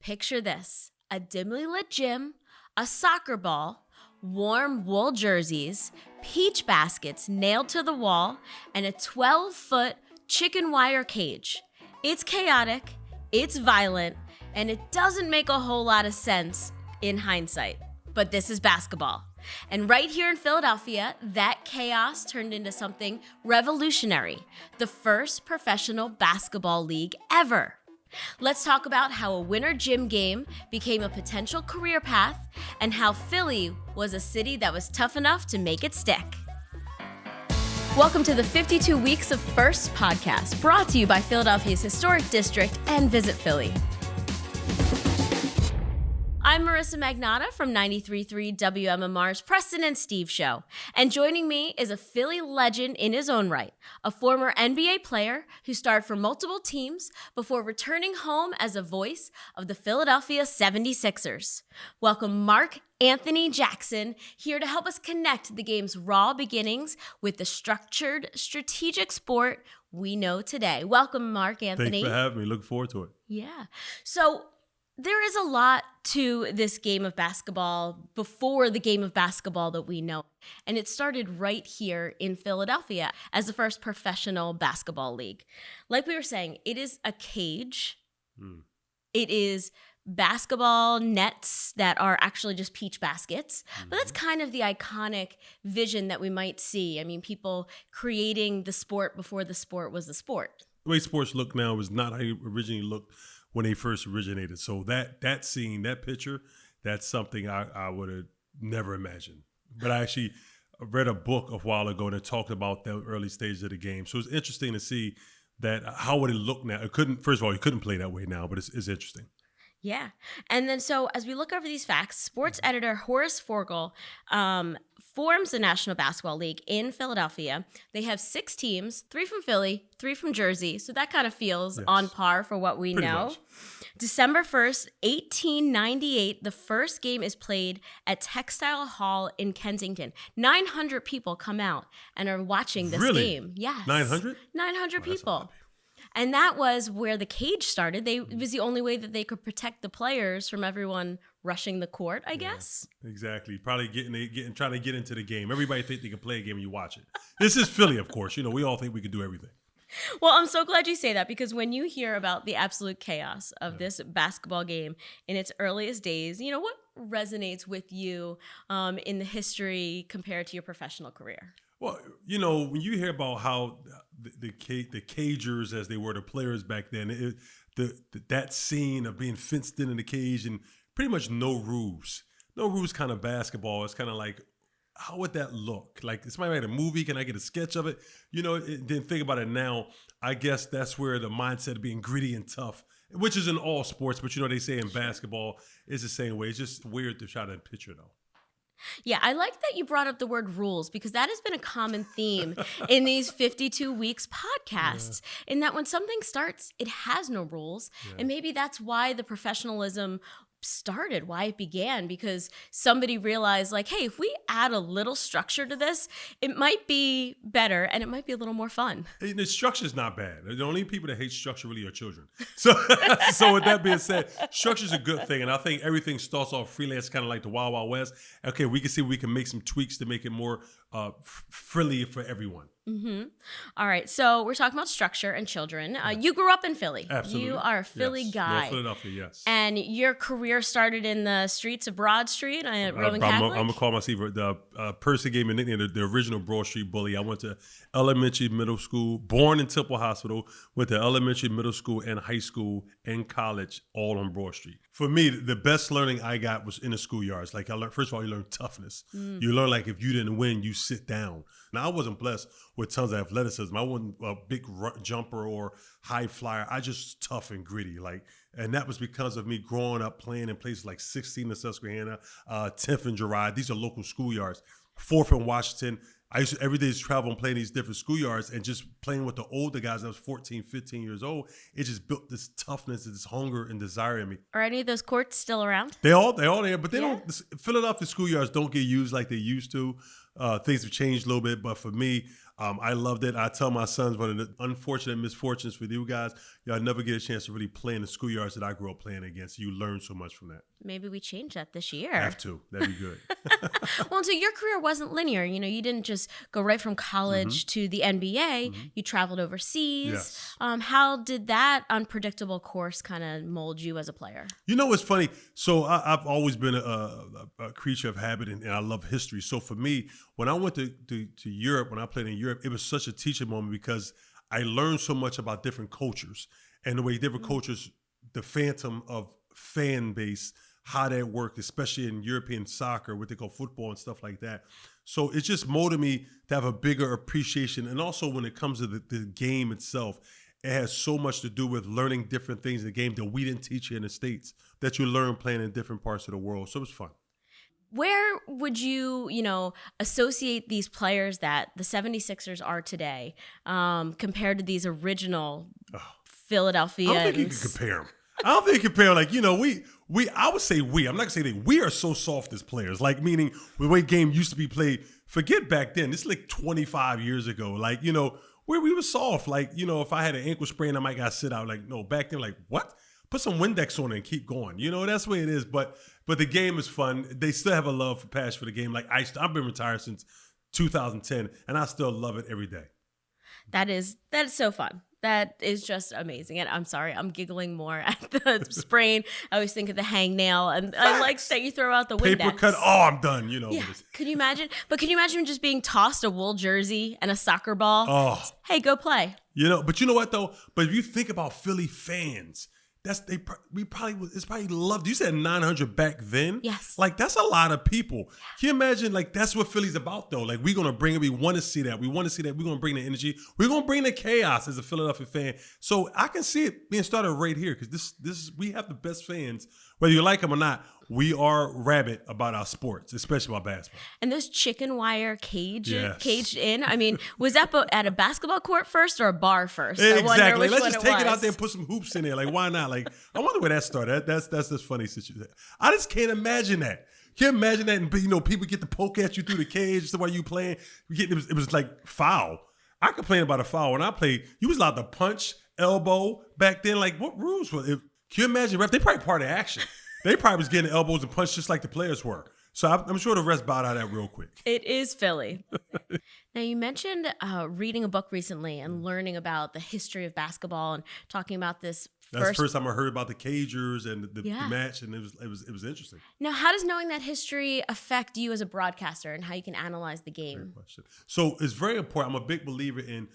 Picture this: a dimly lit gym, a soccer ball, warm wool jerseys, peach baskets nailed to the wall, and a 12-foot chicken wire cage. It's chaotic, it's violent, and it doesn't make a whole lot of sense in hindsight. But this is basketball. And right here in Philadelphia, that chaos turned into something revolutionary: the first professional basketball league ever. Let's talk about how a winter gym game became a potential career path and how Philly was a city that was tough enough to make it stick. Welcome to the 52 Weeks of First podcast, brought to you by Philadelphia's Historic District and Visit Philly. I'm Marisa Magnatta from 93.3 WMMR's Preston and Steve Show. And joining me is a Philly legend in his own right, a former NBA player who starred for multiple teams before returning home as a voice of the Philadelphia 76ers. Welcome Marc Anthony Jackson, here to help us connect the game's raw beginnings with the structured, strategic sport we know today. Welcome, Marc Anthony. Thanks for having me. Looking forward to it. Yeah. So there is a lot to this game of basketball before the game of basketball that we know. And it started right here in Philadelphia as the first professional basketball league. Like we were saying, it is a cage. It is basketball nets that are actually just peach baskets. But that's kind of the iconic vision that we might see. I mean, people creating the sport before the sport was the sport. The way sports look now is not how it originally looked when they first originated. So that scene, that picture, that's something I would have never imagined. But I actually read a book a while ago that talked about the early stages of the game. So it's interesting to see that how would it look now. It couldn't, first of all, you couldn't play that way now, but it's interesting. Yeah. And then so as we look over these facts, sports editor Horace Forgel forms the National Basketball League in Philadelphia. They have 6 teams, 3 from Philly, 3 from Jersey. So that kind of feels on par for what we Pretty know. much. December 1st, 1898, the first game is played at Textile Hall in Kensington. 900 people come out and are watching this game. Yes. 900? 900 Wow, people. And that was where the cage started. It was the only way that they could protect the players from everyone rushing the court, I guess. Exactly. Probably trying to get into the game. Everybody think they can play a game when you watch it. This is Philly, of course. You know, we all think we can do everything. Well, I'm so glad you say that, because when you hear about the absolute chaos of this basketball game in its earliest days, you know, what resonates with you in the history compared to your professional career? Well, you know, when you hear about how the cagers, as they were, the players back then, that scene of being fenced in the cage and pretty much no rules kind of basketball. It's kind of like, how would that look? Like, somebody made a movie. Can I get a sketch of it? You know, then think about it now. I guess that's where the mindset of being gritty and tough, which is in all sports, but you know, they say in basketball, it's the same way. It's just weird to try to picture, though. Yeah, I like that you brought up the word rules, because that has been a common theme in these 52 Weeks podcasts, in that when something starts, it has no rules. And maybe that's why the professionalism started, why it began, because somebody realized, like, hey, if we add a little structure to this, it might be better and it might be a little more fun. The structure is not bad. The only people that hate structure really are children. So with that being said, structure is a good thing. And I think everything starts off freelance, kind of like the Wild Wild West. Okay, we can see we can make some tweaks to make it more friendly for everyone. All right, so we're talking about structure and children. You grew up in Philly. Absolutely. You are a Philly guy. North Philadelphia, yes. And your career started in the streets of Broad Street, Roman Catholic? I'm going to call myself the person gave me a nickname, the original Broad Street bully. I went to elementary, middle school, born in Temple Hospital, went to elementary, middle school, and high school, and college, all on Broad Street. For me, the best learning I got was in the schoolyards. Like, first of all, you learn toughness. You learn, like, if you didn't win, you sit down. Now, I wasn't blessed with tons of athleticism. I wasn't a big jumper or high flyer. I just tough and gritty. And that was because of me growing up playing in places like 16th and Susquehanna, 10th and Girard. These are local schoolyards. 4th and Washington. I used to every day travel and play in these different schoolyards, and just playing with the older guys. I was 14, 15 years old. It just built this toughness, this hunger and desire in me. Are any of those courts still around? They all there, but they don't. Philadelphia schoolyards don't get used like they used to. Things have changed a little bit, but for me, I loved it. I tell my sons, one of the unfortunate misfortunes for you guys, y'all never get a chance to really play in the schoolyards that I grew up playing against. You learn so much from that. Maybe we change that this year. Have to. That'd be good. Well, so your career wasn't linear. You didn't just go right from college to the NBA. You traveled overseas. Yes. How did that unpredictable course kind of mold you as a player? You know, it's funny. So I've always been a creature of habit, and I love history. So for me, when I went to Europe, when I played in Europe, it was such a teaching moment because I learned so much about different cultures and the way different cultures, the phantom of fan base, how that worked, especially in European soccer, what they call football and stuff like that. So it just molded me to have a bigger appreciation. And also when it comes to the game itself, it has so much to do with learning different things in the game that we didn't teach you in the States, that you learn playing in different parts of the world. So it was fun. Where would you, associate these players that the 76ers are today compared to these original Philadelphians? I don't think you can compare them. I don't think you compare, I would say we. I'm not going to say that. We are so soft as players, meaning the way game used to be played. Forget back then. This is 25 years ago. Where we were soft. If I had an ankle sprain, I might got to sit out. No, back then, what? Put some Windex on it and keep going. That's the way it is. But the game is fun. They still have a love for passion for the game. I've been retired since 2010, and I still love it every day. That is so fun. That is just amazing. And I'm sorry, I'm giggling more at the sprain. I always think of the hangnail, and I like that you throw out the Windex. Paper cut. Oh, I'm done. Yeah. Can you imagine? But can you imagine just being tossed a wool jersey and a soccer ball? Oh. Hey, go play. But you know what though? But if you think about Philly fans, it's probably loved. You said 900 back then. Yes. That's a lot of people. Can you imagine? That's what Philly's about though. We're gonna bring it. We want to see that. We're gonna bring the energy. We're gonna bring the chaos as a Philadelphia fan. So I can see it being started right here because we have the best fans, whether you like them or not. We are rabid about our sports, especially about basketball. And those chicken wire caged in. I mean, was that at a basketball court first or a bar first? Exactly. Let's just take it out there and put some hoops in there. Why not? I wonder where that started. That's this funny situation. I just can't imagine that. Can you imagine that? And people get to poke at you through the cage while you playing. It was foul. I complained about a foul when I played. You was allowed to punch, elbow back then. What rules were it? Can you imagine, ref? They probably part of action. They probably was getting elbows and punches just like the players were. So I'm sure the rest bowed out of that real quick. It is Philly. Now, you mentioned reading a book recently and learning about the history of basketball and talking about this. That's the first time I heard about the Cagers and the match, and it was interesting. Now, how does knowing that history affect you as a broadcaster and how you can analyze the game? Great question. So it's very important. I'm a big believer in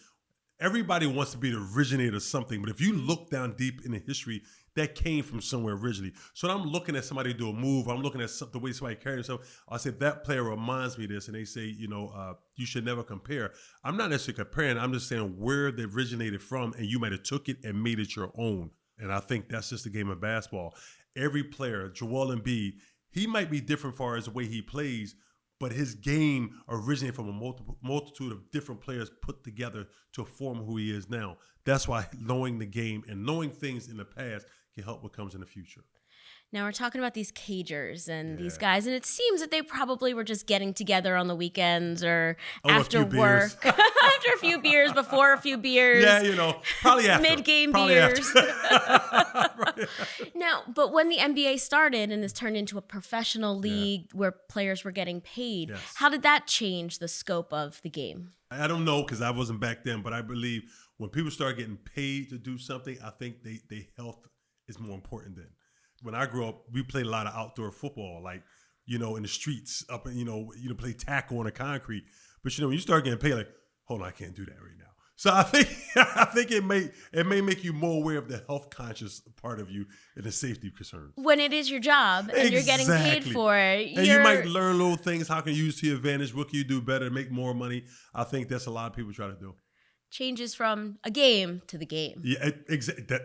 everybody wants to be the originator of something, but if you look down deep in the history, that came from somewhere originally. So when I'm looking at somebody do a move, I'm looking at the way somebody carries themselves. I say, that player reminds me of this. And they say, you should never compare. I'm not necessarily comparing. I'm just saying where they originated from, and you might have took it and made it your own. And I think that's just the game of basketball. Every player, Joel Embiid, he might be different as far as the way he plays, but his game originated from a multitude of different players put together to form who he is now. That's why knowing the game and knowing things in the past can help what comes in the future. Now we're talking about these cagers and these guys, and it seems that they probably were just getting together on the weekends or after work, after a few beers, before a few beers. Yeah, probably after. Mid-game probably beers. After. Now, but when the NBA started and this turned into a professional league where players were getting paid, how did that change the scope of the game? I don't know because I wasn't back then, but I believe when people start getting paid to do something, I think their health is more important then. When I grew up, we played a lot of outdoor football, in the streets, up and, play tackle on the concrete. But, when you start getting paid, hold on, I can't do that right now. So I think it may make you more aware of the health conscious part of you and the safety concerns. When it is your job and you're getting paid for it. And you might learn little things. How can you use to your advantage? What can you do better to make more money? I think that's a lot of people try to do. Changes from a game to the game. Yeah,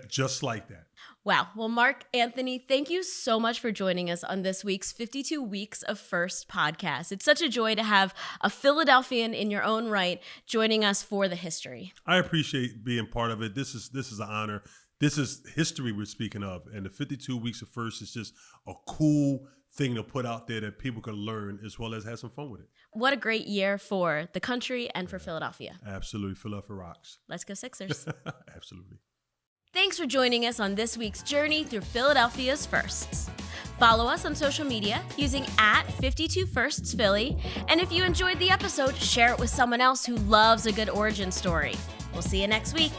just like that. Wow. Well, Marc Anthony, thank you so much for joining us on this week's 52 Weeks of First podcast. It's such a joy to have a Philadelphian in your own right joining us for the history. I appreciate being part of it. This is an honor. This is history we're speaking of. And the 52 Weeks of First is just a cool thing to put out there that people can learn as well as have some fun with it. What a great year for the country and for Philadelphia. Absolutely. Philadelphia rocks. Let's go Sixers. Absolutely. Thanks for joining us on this week's journey through Philadelphia's firsts. Follow us on social media using @52FirstsPhilly. And if you enjoyed the episode, share it with someone else who loves a good origin story. We'll see you next week.